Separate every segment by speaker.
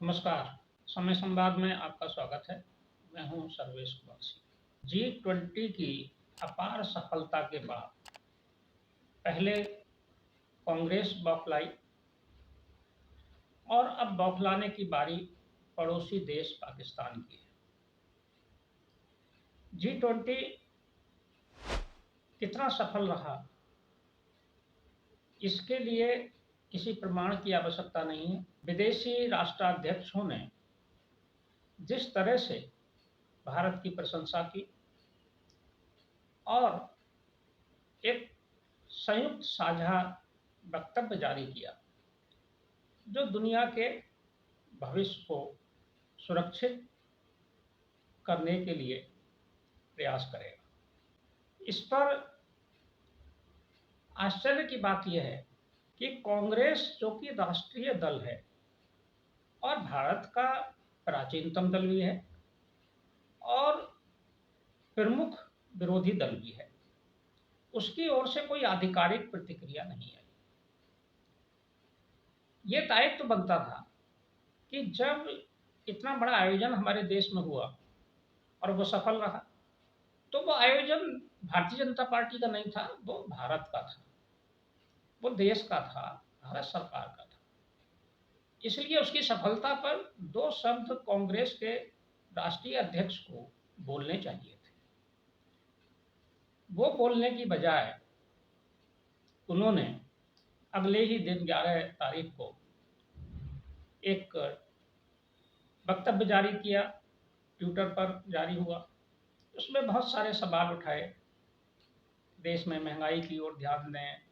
Speaker 1: नमस्कार। समय संवाद में आपका स्वागत है। मैं हूं सर्वेश कुमार। G20 की अपार सफलता के बाद पहले कांग्रेस बौखलाई और अब बौखलाने की बारी पड़ोसी देश पाकिस्तान की है। G20 कितना सफल रहा, इसके लिए किसी प्रमाण की आवश्यकता नहीं है। विदेशी राष्ट्राध्यक्षों ने जिस तरह से भारत की प्रशंसा की और एक संयुक्त साझा वक्तव्य जारी किया जो दुनिया के भविष्य को सुरक्षित करने के लिए प्रयास करेगा। इस पर आश्चर्य की बात यह है कि कांग्रेस, जो कि राष्ट्रीय दल है और भारत का प्राचीनतम दल भी है और प्रमुख विरोधी दल भी है, उसकी ओर से कोई आधिकारिक प्रतिक्रिया नहीं आई। ये दायित्व तो बनता था कि जब इतना बड़ा आयोजन हमारे देश में हुआ और वो सफल रहा, तो वो आयोजन भारतीय जनता पार्टी का नहीं था, वो भारत का था, वो देश का था, भारत सरकार का था। इसलिए उसकी सफलता पर दो शब्द कांग्रेस के राष्ट्रीय अध्यक्ष को बोलने चाहिए थे। वो बोलने की बजाय उन्होंने अगले ही दिन 11 तारीख को एक वक्तव्य जारी किया, ट्विटर पर जारी हुआ। उसमें बहुत सारे सवाल उठाए। देश में महंगाई की ओर ध्यान दें,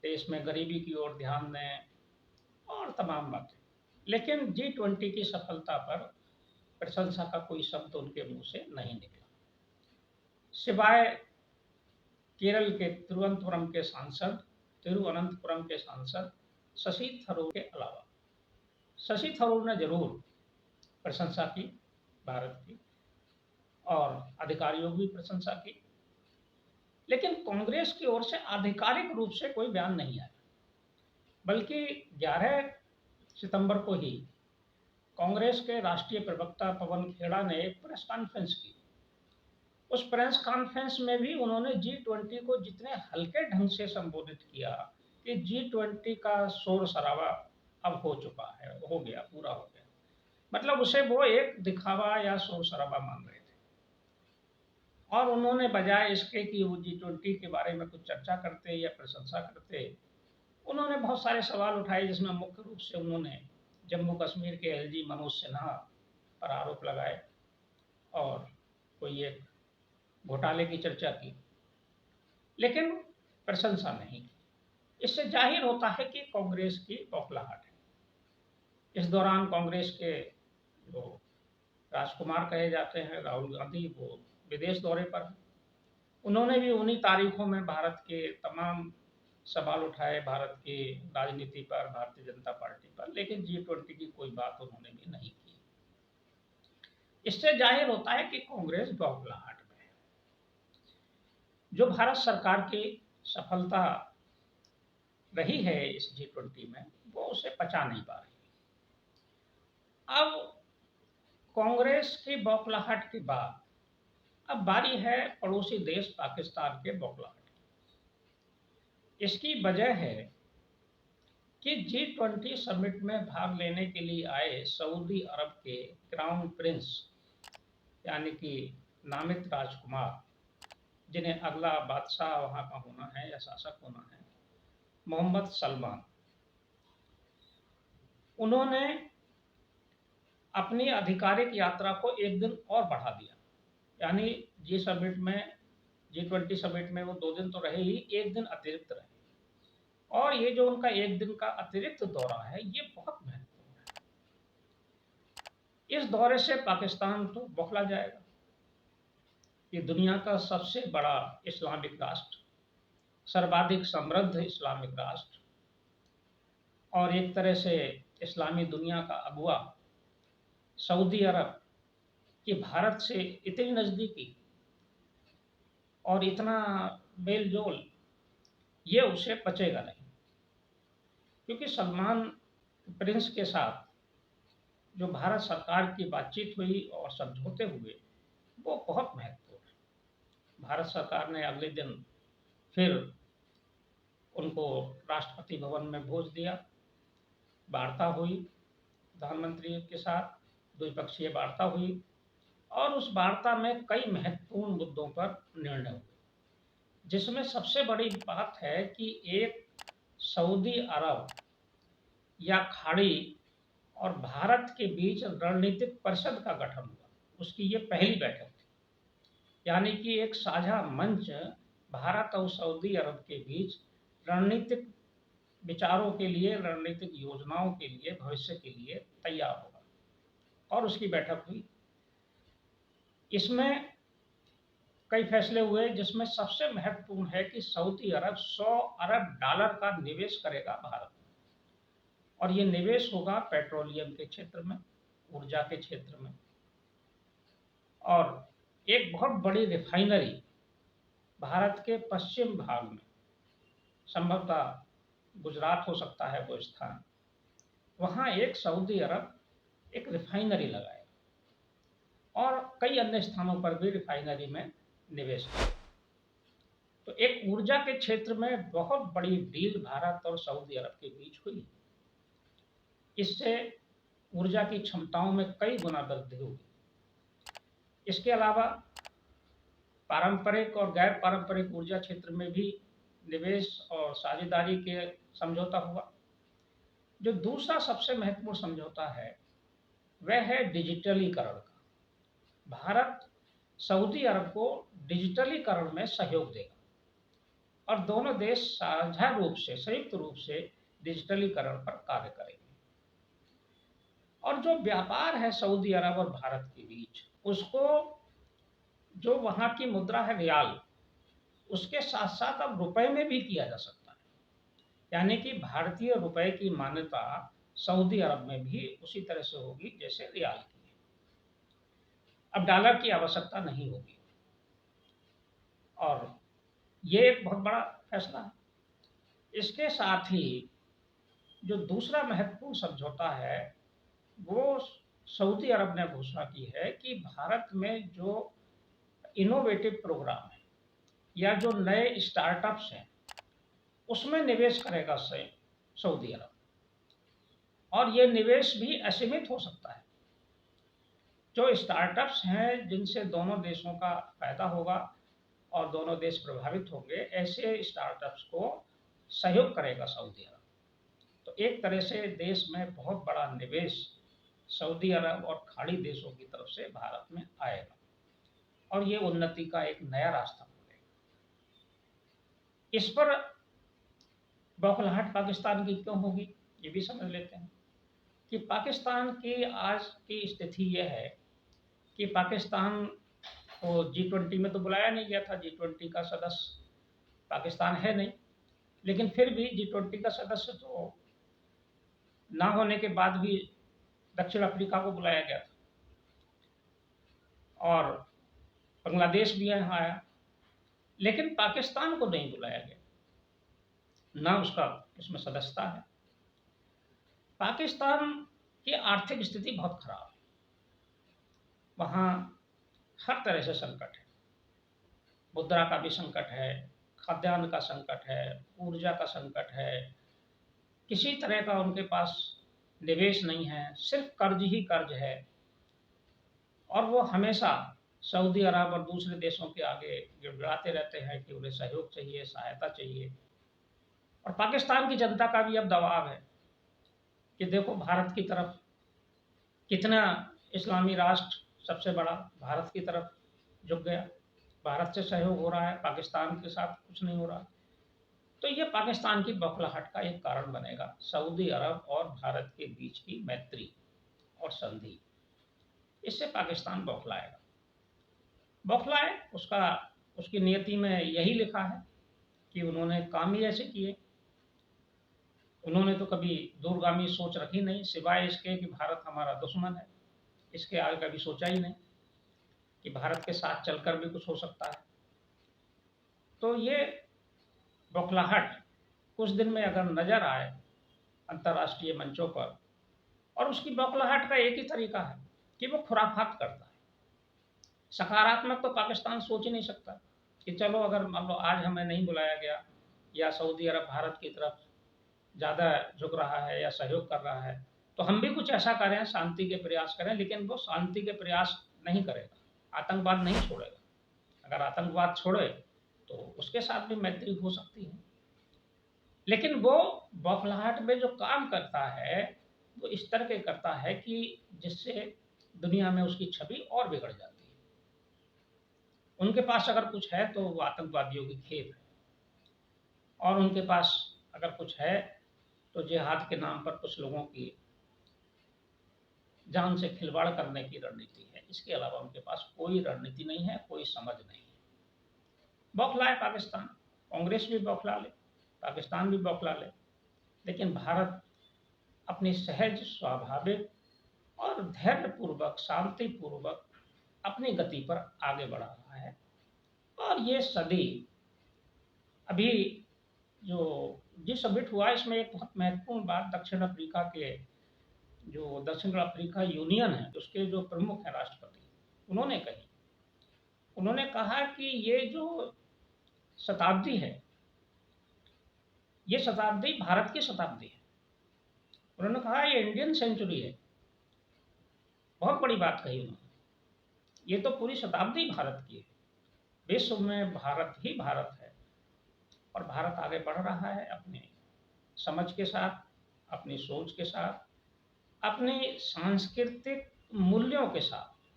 Speaker 1: देश में गरीबी की ओर ध्यान दें और तमाम बातें। लेकिन G20 की सफलता पर प्रशंसा का कोई शब्द उनके मुंह से नहीं निकला, सिवाय केरल के तिरुवनंतपुरम के सांसद शशि थरूर के अलावा। शशि थरूर ने जरूर प्रशंसा की भारत की और अधिकारियों की प्रशंसा की, लेकिन कांग्रेस की ओर से आधिकारिक रूप से कोई बयान नहीं आया। बल्कि 11 सितंबर को ही कांग्रेस के राष्ट्रीय प्रवक्ता पवन खेड़ा ने एक प्रेस कॉन्फ्रेंस की। उस प्रेस कॉन्फ्रेंस में भी उन्होंने G20 को जितने हल्के ढंग से संबोधित किया कि G20 का शोर शराबा अब हो चुका है, हो गया, पूरा हो गया। मतलब उसे वो एक दिखावा या शोर शराबा मान रहे थे। और उन्होंने बजाय इसके कि वो G20 के बारे में कुछ चर्चा करते या प्रशंसा करते, उन्होंने बहुत सारे सवाल उठाए, जिसमें मुख्य रूप से उन्होंने जम्मू कश्मीर के LG मनोज सिन्हा पर आरोप लगाए और कोई एक घोटाले की चर्चा की, लेकिन प्रशंसा नहीं की। इससे जाहिर होता है कि कांग्रेस की बौखलाहट है। इस दौरान कांग्रेस के जो राजकुमार कहे जाते हैं, राहुल गांधी, वो विदेश दौरे पर हैं। उन्होंने भी उन्हीं तारीखों में भारत के तमाम सवाल उठाए, भारत की राजनीति पर, भारतीय जनता पार्टी पर, लेकिन G20 की कोई बात उन्होंने भी नहीं की। इससे जाहिर होता है कि कांग्रेस बौखलाहट में है। जो भारत सरकार की सफलता रही है इस G20 में, वो उसे पचा नहीं पा रही। अब कांग्रेस की बौखलाहट के बाद अब बारी है पड़ोसी देश पाकिस्तान के बौखलाहट की। इसकी वजह है कि G20 समिट में भाग लेने के लिए आए सऊदी अरब के क्राउन प्रिंस, यानी कि नामित राजकुमार, जिन्हें अगला बादशाह वहां का होना है या शासक होना है, मोहम्मद सलमान, उन्होंने अपनी आधिकारिक यात्रा को एक दिन और बढ़ा दिया। यानी G20 समिट में वो 2 दिन तो रहे ही, एक दिन अतिरिक्त रहे। और ये जो उनका एक दिन का अतिरिक्त दौरा है, ये बहुत महत्वपूर्ण है। इस दौरे से पाकिस्तान तो बौखला जाएगा। ये दुनिया का सबसे बड़ा इस्लामिक राष्ट्र, सर्वाधिक समृद्ध इस्लामिक राष्ट्र और एक तरह से इस्लामी दुनिया का अगुआ सऊदी अरब की भारत से इतनी नज़दीकी और इतना मेल-जोल, ये उसे पचेगा नहीं। क्योंकि सलमान प्रिंस के साथ जो भारत सरकार की बातचीत हुई और समझौते हुए, वो बहुत महत्वपूर्ण है। भारत सरकार ने अगले दिन फिर उनको राष्ट्रपति भवन में भेज दिया, वार्ता हुई प्रधानमंत्री के साथ, द्विपक्षीय वार्ता हुई और उस वार्ता में कई महत्वपूर्ण मुद्दों पर निर्णय हुए, जिसमें सबसे बड़ी बात है कि एक सऊदी अरब या खाड़ी और भारत के बीच रणनीतिक परिषद का गठन हुआ। उसकी ये पहली बैठक थी, यानी कि एक साझा मंच भारत और सऊदी अरब के बीच रणनीतिक विचारों के लिए, रणनीतिक योजनाओं के लिए, भविष्य के लिए तैयार होगा, और उसकी बैठक हुई। इसमें कई फैसले हुए, जिसमें सबसे महत्वपूर्ण है कि सऊदी अरब 100 अरब डॉलर का निवेश करेगा भारत में, और ये निवेश होगा पेट्रोलियम के क्षेत्र में, ऊर्जा के क्षेत्र में, और एक बहुत बड़ी रिफाइनरी भारत के पश्चिम भाग में, संभवतः गुजरात हो सकता है वो स्थान, वहाँ एक सऊदी अरब एक रिफाइनरी लगाएगा और कई अन्य स्थानों पर भी रिफाइनरी में निवेश करेगा। तो एक ऊर्जा के क्षेत्र में बहुत बड़ी डील भारत और सऊदी अरब के बीच हुई। इससे ऊर्जा की क्षमताओं में कई गुना वृद्धि होगी। इसके अलावा पारंपरिक और गैर पारंपरिक ऊर्जा क्षेत्र में भी निवेश और साझेदारी के समझौता हुआ। जो दूसरा सबसे महत्वपूर्ण समझौता है वह है डिजिटलीकरण का। भारत सऊदी अरब को डिजिटलीकरण में सहयोग देगा और दोनों देश साझा रूप से, संयुक्त रूप से डिजिटलीकरण पर कार्य करेंगे। और जो व्यापार है सऊदी अरब और भारत के बीच, उसको, जो वहाँ की मुद्रा है रियाल, उसके साथ साथ अब रुपए में भी किया जा सकता है, यानी कि भारतीय रुपए की मान्यता सऊदी अरब में भी उसी तरह से होगी जैसे रियाल की है। अब डॉलर की आवश्यकता नहीं होगी, और ये एक बहुत बड़ा फैसला है। इसके साथ ही जो दूसरा महत्वपूर्ण समझौता है वो सऊदी अरब ने घोषणा की है कि भारत में जो इनोवेटिव प्रोग्राम है या जो नए स्टार्टअप्स हैं उसमें निवेश करेगा सऊदी अरब, और ये निवेश भी असीमित हो सकता है। जो स्टार्टअप्स हैं जिनसे दोनों देशों का फायदा होगा और दोनों देश प्रभावित होंगे, ऐसे स्टार्टअप्स को सहयोग करेगा सऊदी अरब। तो एक तरह से देश में बहुत बड़ा निवेश सऊदी अरब और खाड़ी देशों की तरफ से भारत में आएगा, और ये उन्नति का एक नया रास्ता खुलेगा। इस पर बौखलाहट पाकिस्तान की क्यों होगी, ये भी समझ लेते हैं कि पाकिस्तान की आज की स्थिति यह है कि पाकिस्तान को G20 में तो बुलाया नहीं गया था, G20 का सदस्य पाकिस्तान है नहीं, लेकिन फिर भी G20 का सदस्य तो ना होने के बाद भी दक्षिण अफ्रीका को बुलाया गया था, और बांग्लादेश भी यहाँ आया, लेकिन पाकिस्तान को नहीं बुलाया गया, ना उसका इसमें सदस्यता है। पाकिस्तान की आर्थिक स्थिति बहुत खराब है, वहाँ हर तरह से संकट है, मुद्रा का भी संकट है, खाद्यान्न का संकट है, ऊर्जा का संकट है, किसी तरह का उनके पास निवेश नहीं है, सिर्फ कर्ज ही कर्ज है, और वो हमेशा सऊदी अरब और दूसरे देशों के आगे गिड़गिड़ाते रहते हैं कि उन्हें सहयोग चाहिए, सहायता चाहिए। और पाकिस्तान की जनता का भी अब दबाव है कि देखो भारत की तरफ कितना इस्लामी राष्ट्र सबसे बड़ा भारत की तरफ झुक गया, भारत से सहयोग हो रहा है, पाकिस्तान के साथ कुछ नहीं हो रहा। तो ये पाकिस्तान की बौखलाहट का एक कारण बनेगा, सऊदी अरब और भारत के बीच की मैत्री और संधि, इससे पाकिस्तान बौखलाएगा। बौखलाए, उसकी नियति में यही लिखा है कि उन्होंने काम ही ऐसे किए, उन्होंने तो कभी दूरगामी सोच रखी नहीं, सिवाय इसके कि भारत हमारा दुश्मन है, इसके आगे कभी सोचा ही नहीं कि भारत के साथ चलकर भी कुछ हो सकता है। तो ये बौखलाहट कुछ दिन में अगर नजर आए अंतर्राष्ट्रीय मंचों पर और उसकी बौखलाहट का एक ही तरीका है कि वो खुराफात करता है। सकारात्मक तो पाकिस्तान सोच ही नहीं सकता कि चलो अगर मान लो आज हमें नहीं बुलाया गया या सऊदी अरब भारत की तरफ ज़्यादा झुक रहा है या सहयोग कर रहा है, तो हम भी कुछ ऐसा करें, शांति के प्रयास करें, लेकिन वो शांति के प्रयास नहीं करेगा, आतंकवाद नहीं छोड़ेगा। अगर आतंकवाद छोड़े तो उसके साथ भी मैत्री हो सकती है, लेकिन वो बौखलाहट में जो काम करता है वो इस तरह के करता है कि जिससे दुनिया में उसकी छवि और बिगड़ जाती है। उनके पास अगर कुछ है तो वो आतंकवादियों की खेप है, और उनके पास अगर कुछ है तो जिहाद के नाम पर कुछ लोगों की जान से खिलवाड़ करने की रणनीति है। इसके अलावा उनके पास कोई रणनीति नहीं है, कोई समझ नहीं है। बौखलाए पाकिस्तान, कांग्रेस भी बौखला ले, पाकिस्तान भी बौखला ले, लेकिन भारत अपनी सहज, स्वाभाविक और धैर्यपूर्वक, शांतिपूर्वक अपनी गति पर आगे बढ़ा रहा है। और ये सदी अभी जो जिस समिट हुआ, इसमें एक बहुत महत्वपूर्ण बात दक्षिण अफ्रीका के जो दक्षिण अफ्रीका यूनियन है, उसके जो प्रमुख हैं राष्ट्रपति, उन्होंने कही। उन्होंने कहा कि ये जो शताब्दी है, ये शताब्दी भारत की शताब्दी है। उन्होंने कहा ये इंडियन सेंचुरी है। बहुत बड़ी बात कही उन्होंने। ये तो पूरी शताब्दी भारत की है। विश्व में भारत ही भारत है, और भारत आगे बढ़ रहा है अपने समझ के साथ, अपनी सोच के साथ, अपनी सांस्कृतिक मूल्यों के साथ।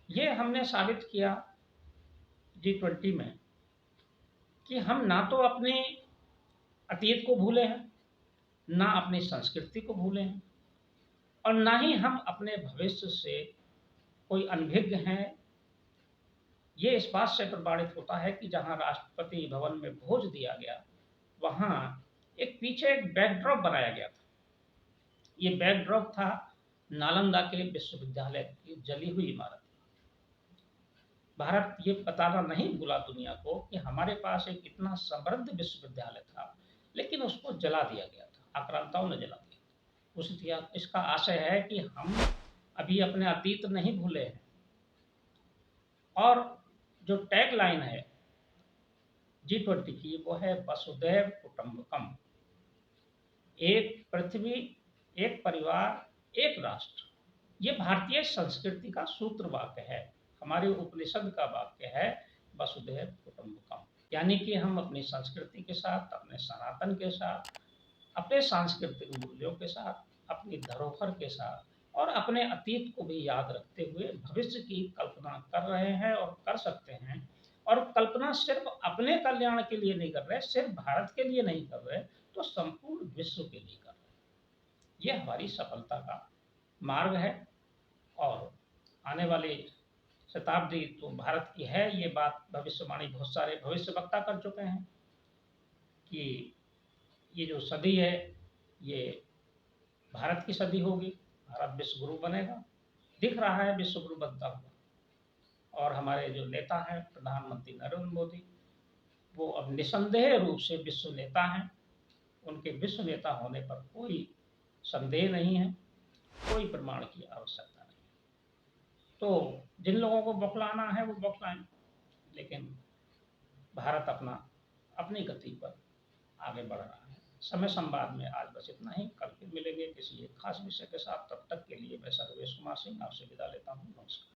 Speaker 1: ये हमने साबित किया G20 में कि हम ना तो अपने अतीत को भूले हैं, ना अपनी संस्कृति को भूले हैं, और ना ही हम अपने भविष्य से कोई अनभिज्ञ हैं। ये इस बात से प्रमाणित होता है कि जहाँ राष्ट्रपति भवन में भोज दिया गया, वहाँ एक पीछे एक बैकड्रॉप बनाया गया था। ये बैकड्रॉप था नालंदा के विश्वविद्यालय की जली हुई इमारत। भारत ये बताना नहीं भूला दुनिया को कि हमारे पास एक इतना समृद्ध विश्वविद्यालय था, लेकिन उसको जला दिया गया था, आक्रांताओं ने जला दिया। इसका आशय है कि हम अभी अपने अतीत नहीं भूले हैं। और जो टैग लाइन है G20 की, वो है वसुधैव कुटुंबकम। एक पृथ्वी, एक परिवार, एक राष्ट्र। ये भारतीय संस्कृति का सूत्र वाक्य है, हमारे उपनिषद का वाक्य है वसुधैव कुटुंबकम। यानी कि हम अपनी संस्कृति के साथ, अपने सनातन के साथ, अपने सांस्कृतिक मूल्यों के साथ, अपनी धरोहर के साथ और अपने अतीत को भी याद रखते हुए भविष्य की कल्पना कर रहे हैं और कर सकते हैं। और कल्पना सिर्फ अपने कल्याण के लिए नहीं कर रहे, सिर्फ भारत के लिए नहीं कर रहे, तो संपूर्ण विश्व के लिए कर रहे। ये हमारी सफलता का मार्ग है, और आने वाली शताब्दी तो भारत की है। ये बात भविष्यवाणी बहुत सारे भविष्यवक्ता कर चुके हैं कि ये जो सदी है, ये भारत की सदी होगी, भारत विश्व गुरु बनेगा। दिख रहा है विश्व गुरु बनता हुआ। और हमारे जो नेता हैं प्रधानमंत्री नरेंद्र मोदी, वो अब निसंदेह रूप से विश्व नेता हैं। उनके विश्व नेता होने पर कोई संदेह नहीं है, कोई प्रमाण की आवश्यकता नहीं। तो जिन लोगों को बौखलाना है वो बौखलाएं, लेकिन भारत अपनी गति पर आगे बढ़ रहा है। समय संवाद में आज बस इतना ही। कल फिर मिलेंगे किसी एक खास विषय के साथ। तब तक के लिए मैं सर्वेश कुमार सिंह आपसे विदा लेता हूँ। नमस्कार।